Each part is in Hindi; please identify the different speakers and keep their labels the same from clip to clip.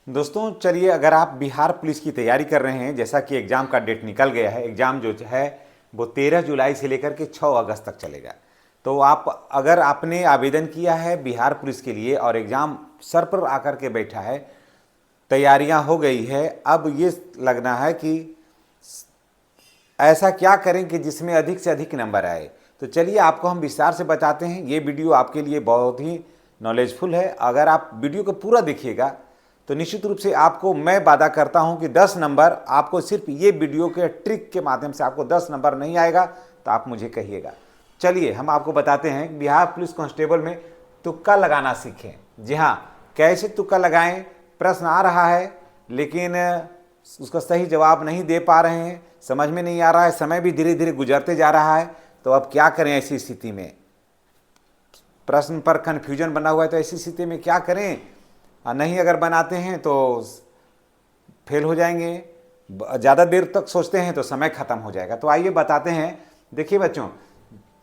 Speaker 1: दोस्तों चलिए, अगर आप बिहार पुलिस की तैयारी कर रहे हैं, जैसा कि एग्ज़ाम का डेट निकल गया है, एग्ज़ाम जो है वो 13 जुलाई से लेकर के 6 अगस्त तक चलेगा। तो आप अगर आपने आवेदन किया है बिहार पुलिस के लिए और एग्ज़ाम सर पर आकर के बैठा है, तैयारियां हो गई है, अब ये लगना है कि ऐसा क्या करें कि जिसमें अधिक से अधिक नंबर आए। तो चलिए आपको हम विस्तार से बताते हैं। ये वीडियो आपके लिए बहुत ही नॉलेजफुल है। अगर आप वीडियो को पूरा देखिएगा तो निश्चित रूप से आपको मैं वादा करता हूं कि 10 नंबर आपको, सिर्फ ये वीडियो के ट्रिक के माध्यम से आपको 10 नंबर नहीं आएगा तो आप मुझे कहिएगा। चलिए हम आपको बताते हैं बिहार पुलिस कांस्टेबल में तुक्का लगाना सीखें। जी हाँ, कैसे तुक्का लगाएं। प्रश्न आ रहा है लेकिन उसका सही जवाब नहीं दे पा रहे हैं, समझ में नहीं आ रहा है, समय भी धीरे धीरे गुजरते जा रहा है। तो अब क्या करें ऐसी स्थिति में? प्रश्न पर कन्फ्यूजन बना हुआ है, तो ऐसी स्थिति में क्या करें? नहीं अगर बनाते हैं तो फेल हो जाएंगे। ज़्यादा देर तक सोचते हैं तो समय खत्म हो जाएगा। तो आइए बताते हैं। देखिए बच्चों,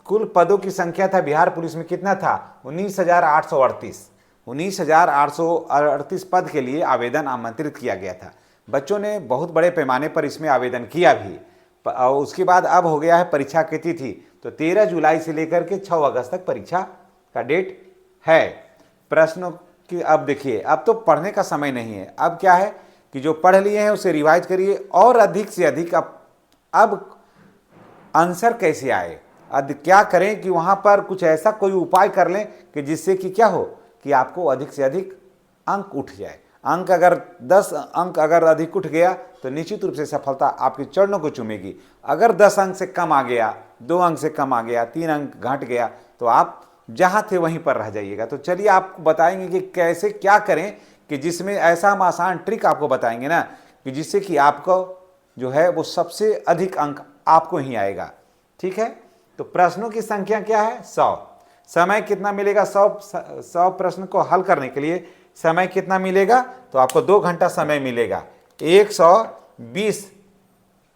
Speaker 1: कुल पदों की संख्या था बिहार पुलिस में, कितना था? 19,838। 19,838 पद के लिए आवेदन आमंत्रित किया गया था। बच्चों ने बहुत बड़े पैमाने पर इसमें आवेदन किया भी। और उसके बाद अब हो गया है परीक्षा की तिथि, तो 13 जुलाई से लेकर के 6 अगस्त तक परीक्षा का डेट है। प्रश्नों की अब देखिए, अब तो पढ़ने का समय नहीं है। अब क्या है कि जो पढ़ लिए हैं उसे रिवाइज करिए और अधिक से अधिक अब आंसर कैसे आए। अब क्या करें कि वहाँ पर कुछ ऐसा कोई उपाय कर लें कि जिससे कि क्या हो कि आपको अधिक से अधिक अंक उठ जाए। अंक अगर 10 अंक अगर अधिक उठ गया तो निश्चित रूप से सफलता आपके चरणों को चूमेगी। अगर 10 अंक से कम आ गया, 2 अंक से कम आ गया, 3 अंक घट गया, तो आप जहाँ थे वहीं पर रह जाइएगा। तो चलिए आपको बताएंगे कि कैसे क्या करें कि जिसमें ऐसा हम आसान ट्रिक आपको बताएंगे ना कि जिससे कि आपको जो है वो सबसे अधिक अंक आपको ही आएगा। ठीक है, तो प्रश्नों की संख्या क्या है? 100। समय कितना मिलेगा? 100 प्रश्न को हल करने के लिए समय कितना मिलेगा? तो आपको 2 घंटा समय मिलेगा। 120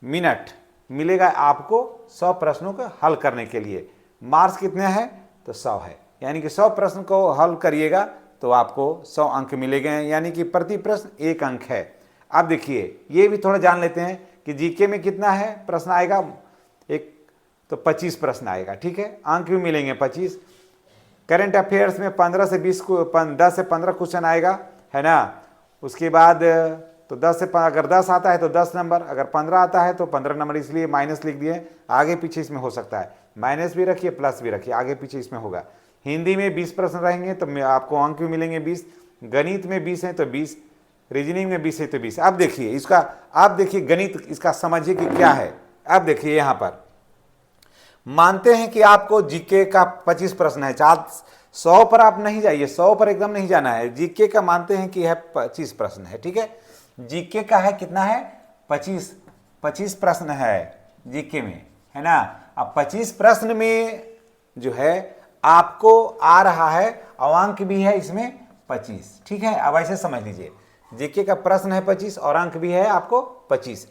Speaker 1: मिनट मिलेगा आपको 100 प्रश्नों को हल करने के लिए। मार्क्स कितने हैं? तो 100 है, यानी कि 100 प्रश्न को हल करिएगा तो आपको 100 अंक मिलेंगे, यानी कि प्रति प्रश्न 1 अंक है। अब देखिए ये भी थोड़ा जान लेते हैं कि जीके में कितना है प्रश्न आएगा। एक तो 25 प्रश्न आएगा, ठीक है, अंक भी मिलेंगे 25। करंट अफेयर्स में 15 से 20 को 10 से 15 क्वेश्चन आएगा, है ना। उसके बाद तो 10 से अगर 10 आता है तो 10 नंबर, अगर 15 आता है तो 15 नंबर, इसलिए माइनस लिख दिए। आगे पीछे इसमें हो सकता है, माइनस भी रखिए प्लस भी रखिए, आगे पीछे इसमें होगा। हिंदी में 20 प्रश्न रहेंगे तो आपको अंक भी मिलेंगे 20। गणित में 20 है तो 20, रीजनिंग में 20 है तो 20। अब देखिए इसका, आप देखिए गणित इसका समझिए कि क्या है। अब देखिए यहाँ पर मानते हैं कि आपको जीके का 25 प्रश्न है। 100 पर आप नहीं जाइए, 100 पर एकदम नहीं जाना है। जीके का मानते हैं कि है 25 प्रश्न है, ठीक है। जीके का है कितना है? 25 प्रश्न है जीके में, है ना। अब 25 प्रश्न में जो है आपको आ रहा है और अंक भी है इसमें 25, ठीक है। अब ऐसे समझ लीजिए, जीके का प्रश्न है 25 और अंक भी है आपको 25।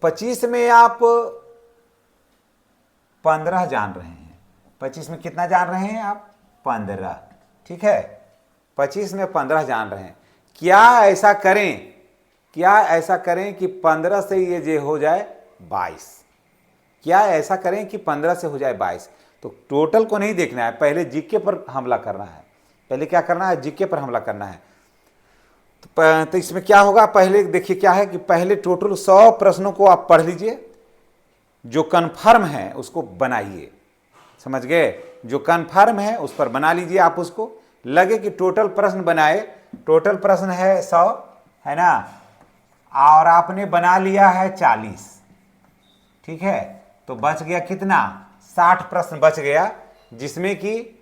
Speaker 1: 25 में आप 15 जान रहे हैं। 25 में कितना जान रहे हैं आप? 15, ठीक है। 25 में 15 जान रहे हैं। क्या ऐसा करें कि 15 से ये जो हो जाए 22। क्या ऐसा करें कि 15 से हो जाए 22। तो टोटल को नहीं देखना है, पहले जीके पर हमला करना है। पहले क्या करना है? जीके पर हमला करना है। तो इसमें क्या होगा, पहले देखिए क्या है कि पहले टोटल 100 प्रश्नों को आप पढ़ लीजिए, जो कन्फर्म है उसको बनाइए। समझ गए? जो कन्फर्म है उस पर बना लीजिए। आप उसको लगे कि टोटल प्रश्न बनाए, टोटल प्रश्न है 100, है ना, और आपने बना लिया है 40, ठीक है। तो बच गया कितना? 60 प्रश्न बच गया, जिसमें कि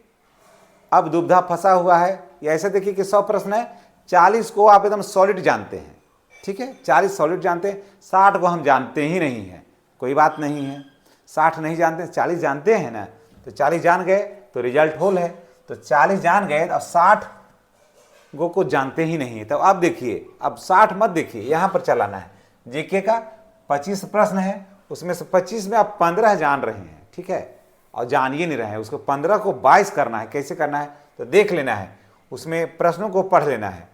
Speaker 1: अब दुविधा फंसा हुआ है। या ऐसे देखिए कि 100 प्रश्न है, 40 को आप एकदम सॉलिड जानते हैं, ठीक है, 40 सॉलिड जानते हैं, 60 को हम जानते ही नहीं हैं। कोई बात नहीं है, 60 नहीं जानते, 40 जानते हैं ना। तो 40 जान गए तो रिजल्ट होल है। तो 40 जान गए और 60 को जानते ही नहीं है। तो अब देखिए, अब 60 मत देखिए, यहाँ पर चलाना है। जीके का 25 प्रश्न है, उसमें से 25 में आप 15 जान रहे हैं, ठीक है, और जान ही नहीं रहे हैं। उसको 15 को 22 करना है। कैसे करना है? तो देख लेना है, उसमें प्रश्नों को पढ़ लेना है।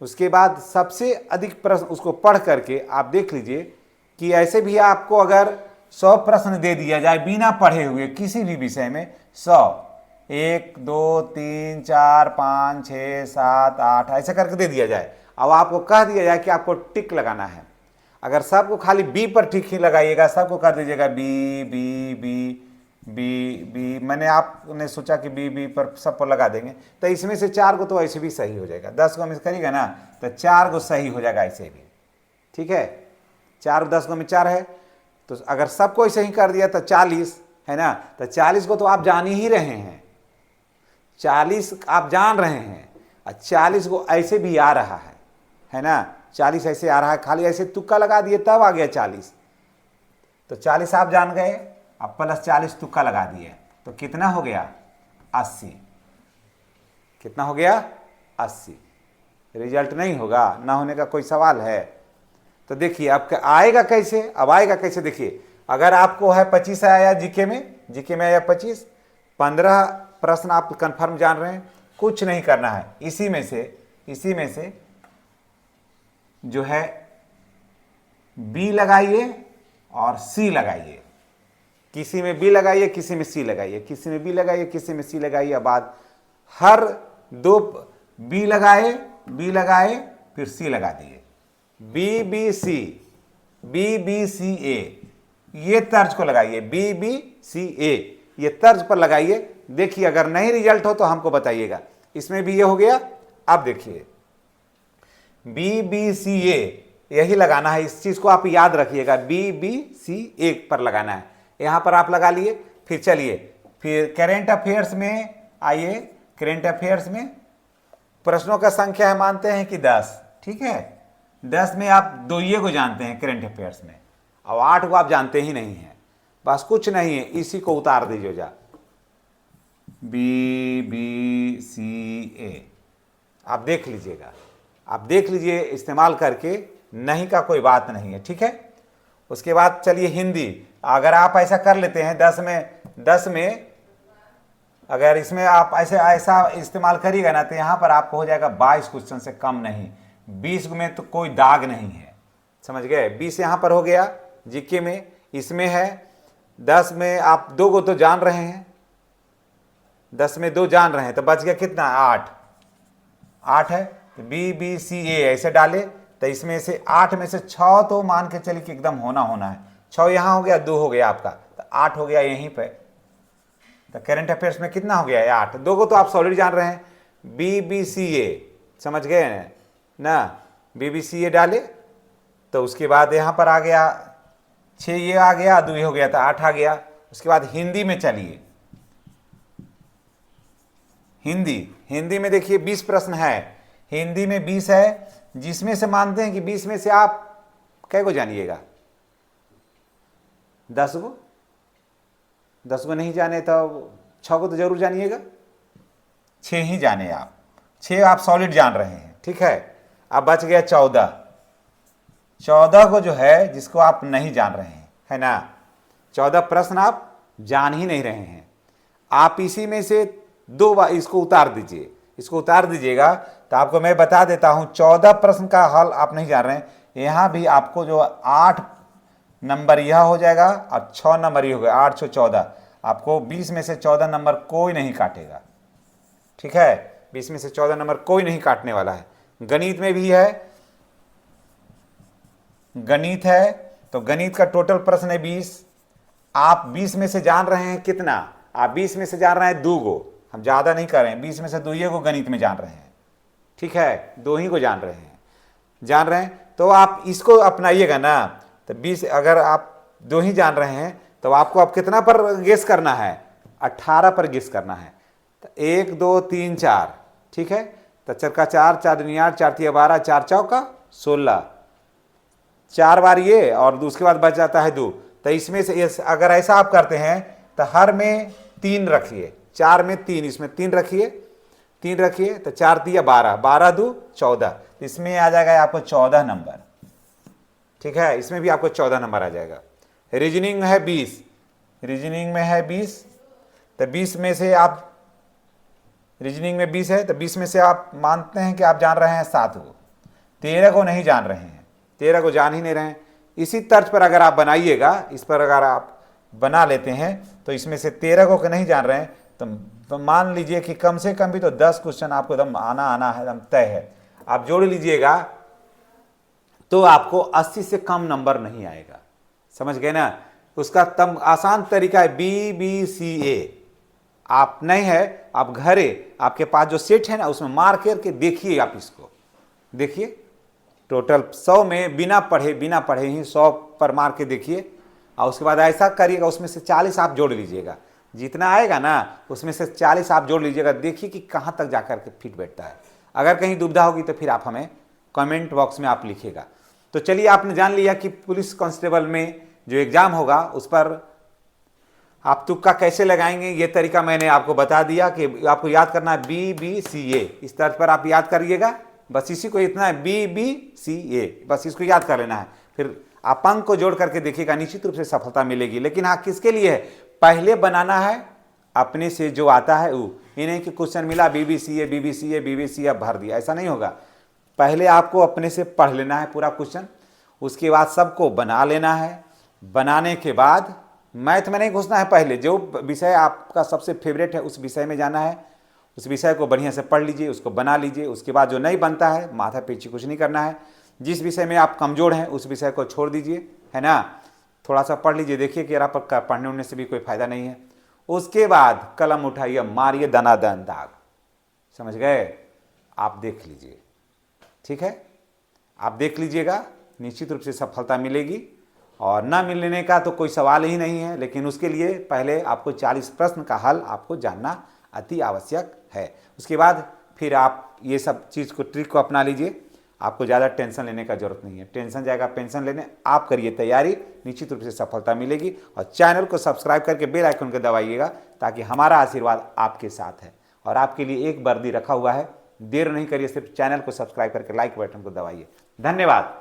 Speaker 1: उसके बाद सबसे अधिक प्रश्न उसको पढ़ करके आप देख लीजिए कि ऐसे भी आपको अगर 100 प्रश्न दे दिया जाए बिना पढ़े हुए किसी भी विषय में, 100, 1 2 3 4 5 6 7 8 ऐसे करके दे दिया जाए, अब आपको कह दिया जाए कि आपको टिक लगाना है। अगर सबको खाली बी पर टिक ही लगाइएगा, सबको कर दीजिएगा B B B B B, मैंने आपने सोचा कि बी बी पर सब पर लगा देंगे, तो इसमें से 4 को तो ऐसे भी सही हो जाएगा। 10 को मिस करिएगा ना तो 4 को सही हो जाएगा ऐसे भी, ठीक है। 4 10 को में 4 है, तो अगर सबको ऐसे ही कर दिया तो 40 है ना, तो 40 को तो आप जान ही रहे हैं, 40 आप जान रहे हैं, और 40 को ऐसे भी आ रहा है ना, 40 ऐसे आ रहा है, खाली ऐसे तुक्का लगा दिए तब आ गया 40, तो 40 आप जान गए, अब प्लस 40 तुक्का लगा दिए तो कितना हो गया 80, कितना हो गया 80। रिजल्ट नहीं होगा, ना होने का कोई सवाल है। तो देखिए अब आएगा कैसे, अब आएगा कैसे, देखिए अगर आपको है 25 आया जीके में आया 25, 15 प्रश्न आप कंफर्म जान रहे हैं, कुछ नहीं करना है, इसी में से जो है बी लगाइए और सी लगाइए, किसी में बी लगाइए किसी में सी लगाइए, किसी में बी लगाइए किसी में सी लगाइए, बाद हर 2 बी लगाए फिर सी लगा दिए, बी बी सी ए, ये तर्ज को लगाइए, बी बी सी ए, ये तर्ज पर लगाइए। देखिए अगर नहीं रिजल्ट हो तो हमको बताइएगा। इसमें भी ये हो गया। अब देखिए बी बी सी ए यही लगाना है, इस चीज को आप याद रखिएगा, बी बी सी ए पर लगाना है, यहां पर आप लगा लिए। फिर चलिए फिर करेंट अफेयर्स में आइए, करेंट अफेयर्स में प्रश्नों का संख्या है मानते हैं कि 10, ठीक है, 10 में आप 2 को जानते हैं करेंट अफेयर्स में, अब 8 को आप जानते ही नहीं हैं, बस कुछ नहीं है, इसी को उतार दीजिए जा, बी बी सी ए, आप देख लीजिएगा, आप देख लीजिए इस्तेमाल करके, नहीं का कोई बात नहीं है, ठीक है। उसके बाद चलिए हिंदी, अगर आप ऐसा कर लेते हैं 10 में अगर इसमें आप ऐसा इस्तेमाल करिएगा ना तो यहाँ पर आपको हो जाएगा 22 क्वेश्चन से कम नहीं, 20 में तो कोई दाग नहीं है, समझ गए। 20 यहाँ पर हो गया जीके में, इसमें है 10 में आप 2 को तो जान रहे हैं, 10 में 2 जान रहे हैं, तो बच गया कितना 8 है, तो बी बी सी ए ऐसे डाले, तो इसमें से 8 में से 6 तो मान के चलिए कि एकदम होना है, 6 यहाँ हो गया, 2 हो गया आपका, तो 8 हो गया यहीं पे। तो करेंट अफेयर्स में कितना हो गया 8, 2 को तो आप सॉलिड जान रहे हैं, बी बी सी ए, समझ गए ना, बी बी सी ए डाले, तो उसके बाद यहाँ पर आ गया 6 ये आ गया, 2 हो गया था 8 आ गया। उसके बाद हिंदी में चलिए, हिंदी में देखिए 20 प्रश्न है, हिंदी में 20 है, जिसमें से मानते हैं कि 20 में से आप कै को जानिएगा, 10 को नहीं जाने तो 6 को तो जरूर जानिएगा, 6 ही जाने आप, 6 आप सॉलिड जान रहे हैं, ठीक है। अब बच गया 14 को जो है जिसको आप नहीं जान रहे हैं, है ना, 14 प्रश्न आप जान ही नहीं रहे हैं, आप इसी में से 2 बार इसको उतार दीजिए, इसको उतार दीजिएगा तो आपको मैं बता देता हूं 14 प्रश्न का हल आप नहीं जान रहे हैं, यहां भी आपको जो 8 नंबर यह हो जाएगा और 6 नंबर ये हो गया, 8 6 14, आपको 20 में से 14 नंबर कोई नहीं काटेगा, ठीक है, 20 में से 14 नंबर कोई नहीं काटने वाला है। गणित में भी है, गणित है तो गणित का टोटल प्रश्न है 20, आप 20 में से जान रहे हैं कितना, आप 20 में से जान रहे हैं 2 को, हम ज़्यादा नहीं कर रहे हैं, 20 में से 2 को गणित में जान रहे हैं, ठीक है, 2 ही को जान रहे हैं, तो आप इसको अपनाइएगा ना। तो 20 अगर आप 2 ही जान रहे हैं तो आपको अब कितना पर गेस करना है, 18 पर गेस करना है। तो 1 2 3 4, ठीक है, तो 4 का 4, 4 दूनी 8, 4 तिया 12, 4 चौका 16, 4 बार ये और उसके बाद बच जाता है 2। तो इसमें से अगर ऐसा आप करते हैं तो हर में 3 रखिए, 4 में 3, इसमें 3 रखिए, 3 रखिए, तो 4 तिया 12, 12 2 14, इसमें आ जाएगा आपको 14 नंबर, ठीक है, इसमें भी आपको 14 नंबर आ जाएगा। रीजनिंग है 20, रीजनिंग में है 20, तो 20 में से आप, रीजनिंग में 20 है तो 20 में से आप मानते हैं कि आप जान रहे हैं 7 को, 13 को नहीं जान रहे हैं, 13 को जान ही नहीं रहे हैं। इसी तर्ज पर अगर आप बनाइएगा, इस पर अगर आप बना लेते हैं तो इसमें से 13 को नहीं जान रहे हैं तो मान लीजिए कि कम से कम भी तो 10 क्वेश्चन आपको एकदम आना है, एकदम तय है। आप जोड़ लीजिएगा तो आपको 80 से कम नंबर नहीं आएगा, समझ गए ना। उसका तब आसान तरीका है BBCA। आप नहीं है, आप घरे आपके पास जो सेट है ना उसमें मार करके देखिए, आप इसको देखिए टोटल 100 में बिना पढ़े ही 100 पर मार के देखिए, और उसके बाद ऐसा करिएगा उसमें से 40 आप जोड़ लीजिएगा, जितना आएगा ना उसमें से 40 आप जोड़ लीजिएगा, देखिए कि कहाँ तक जाकर के फिट बैठता है। अगर कहीं दुविधा होगी तो फिर आप हमें कमेंट बॉक्स में आप लिखिएगा। तो चलिए, आपने जान लिया कि पुलिस कांस्टेबल में जो एग्जाम होगा उस पर आप तुक्का कैसे लगाएंगे, ये तरीका मैंने आपको बता दिया कि आपको याद करना है BBCA। इस तर्ज पर आप याद करिएगा, बस इसी को इतना है BBCA, बस इसको याद कर लेना है। फिर आप अंक को जोड़ करके देखिएगा, निश्चित रूप से सफलता मिलेगी। लेकिन हाँ, किसके लिए है, पहले बनाना है अपने से जो आता है वो, ये नहीं कि क्वेश्चन मिला BBC अब भर दिया, ऐसा नहीं होगा। पहले आपको अपने से पढ़ लेना है पूरा क्वेश्चन, उसके बाद सबको बना लेना है। बनाने के बाद मैथ में नहीं घुसना है, पहले जो विषय आपका सबसे फेवरेट है उस विषय में जाना है, उस विषय को बढ़िया से पढ़ लीजिए, उसको बना लीजिए। उसके बाद जो नहीं बनता है माथा पीछे कुछ नहीं करना है, जिस विषय में आप कमज़ोर हैं उस विषय को छोड़ दीजिए, है ना। थोड़ा सा पढ़ लीजिए, देखिए कि आप पढ़ने उड़ने से भी कोई फायदा नहीं है। उसके बाद कलम उठाइए, मारिए दनादन दाग, समझ गए। आप देख लीजिए, ठीक है, आप देख लीजिएगा, निश्चित रूप से सफलता मिलेगी। और ना मिलने का तो कोई सवाल ही नहीं है, लेकिन उसके लिए पहले आपको 40 प्रश्न का हल आपको जानना अति आवश्यक है। उसके बाद फिर आप ये सब चीज़ को, ट्रिक को अपना लीजिए। आपको ज़्यादा टेंशन लेने का जरूरत नहीं है, टेंशन जाएगा पेंशन लेने। आप करिए तैयारी, निश्चित रूप से सफलता मिलेगी। और चैनल को सब्सक्राइब करके बेल आइकन को दबाइएगा, ताकि हमारा आशीर्वाद आपके साथ है। और आपके लिए एक वर्दी रखा हुआ है, देर नहीं करिए, सिर्फ चैनल को सब्सक्राइब करके लाइक बटन को दबाइए। धन्यवाद।